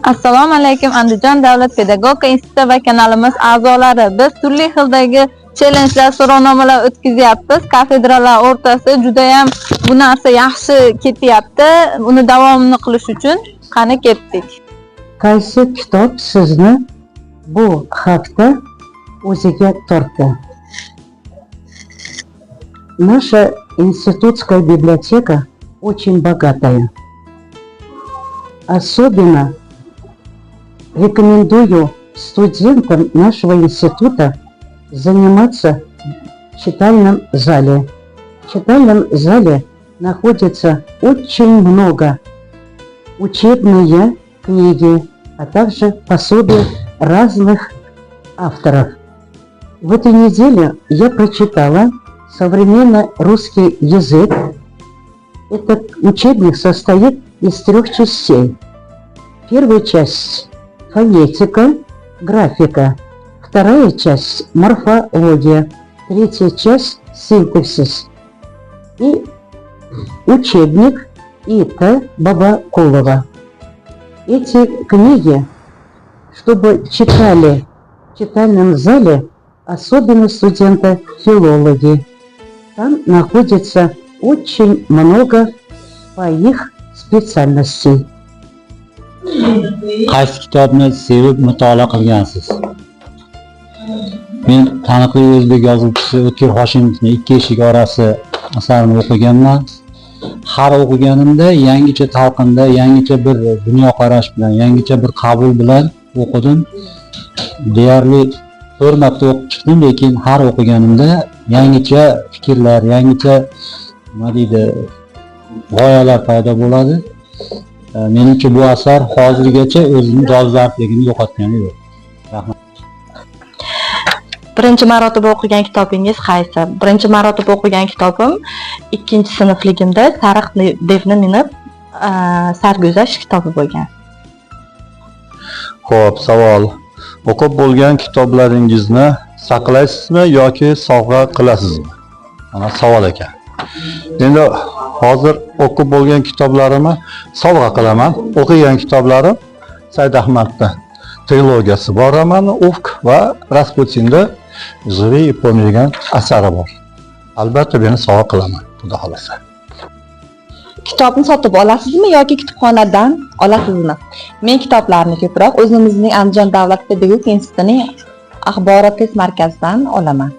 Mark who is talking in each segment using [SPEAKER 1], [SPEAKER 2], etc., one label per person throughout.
[SPEAKER 1] Assalomu alaykum Andijon davlat pedagogika instituti va kanalimiz a'zolari. Biz turli xildagi challengelar, so'rovnomalar o'tkazyapmiz. Kafedralar o'rtasida juda ham bu narsa yaxshi ketyapti. Uni davomini qilish uchun qani ketdik.
[SPEAKER 2] Qaysi kitob sizni bu hafta o'ziga tortdi? Наша институтская библиотека очень богатая. Особенно рекомендую студентам нашего института заниматься в читальном зале. В читальном зале находится очень много учебные книги, а также пособия разных авторов. В этой неделе я прочитала современный русский язык. Этот учебник состоит из 3 частей. Первая часть – фонетика, графика. Вторая часть – морфология. Третья часть – синтаксис. И учебник И.Т. Бабакулова. Эти книги, чтобы читали в читальном зале, особенно студенты-филологи. Там находится очень много по их специальностей.
[SPEAKER 3] Qaysi kitobni sevib mutolaa qilgansiz? Men taniqli o'zbek yozuvchisi O'tkir Hoshimovning Ikki eshik orasi asarini o'qiganman. Har o'qiganimda yangicha talqinda, yangicha bir dunyoqarash bilan, yangicha bir qabul bilan o'qidim. Deyarli 4 marta o'qib chiqdim, lekin har o'qiganimda yangicha fikrlar, yangicha nima deydi, g'oyalar paydo bo'ladi. Menimcha bu asar hozirgacha o'zining dolzarbligini yo'qotgani yo'q. Rahmat.
[SPEAKER 1] Birinchi marotaba o'qigan kitobingiz qaysi? Birinchi marotaba o'qigan kitobim 2-sinfligimda Sariq devni minib sarguzasht kitobi bo'lgan.
[SPEAKER 4] Xo'p, savol. O'qib bo'lgan kitoblaringizni saqlaysizmi yoki sovg'a qilasizmi? Mana savol ekan. Endi hozir o'qib bo'lgan kitoblarimni sovg'a qilaman. O'qigan kitoblarim Said Ahmadning trilogiyasi bor, romani Ufq va Rasputinda Живи и помни degan asari bor. Albatta beni sovg'a qilaman, xudo xolasa.
[SPEAKER 1] Kitobni sotib olasizmi yoki kutubxonadan olasizmi? Men kitoblarni ko'proq o'zimizning Andijon davlat pedagogika institutining axborot test markazidan olaman.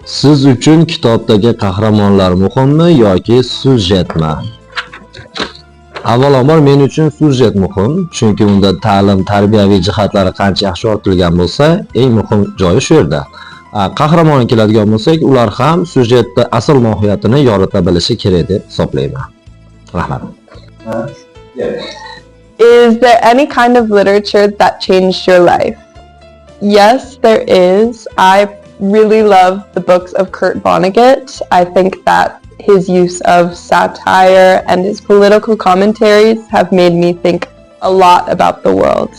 [SPEAKER 5] Siz uchun kitobdagi qahramonlar muhimmi yoki syujetmi? Avvalambor men uchun syujet muhim, chunki unda ta'lim, tarbiyaviy jihatlari qancha yaxshi yoritilgan bo'lsa, eng muhim joyi shu yerda. Qahramonga keladigan bo'lsak, ular ham syujetning asl mohiyatini yorita bilishi kerak deb hisoblayman. Rahmat.
[SPEAKER 6] Is there any kind of literature that changed your life? Yes, there is. I really love the books of Kurt Vonnegut. I think that his use of satire and his political commentaries have made me think a lot about the world.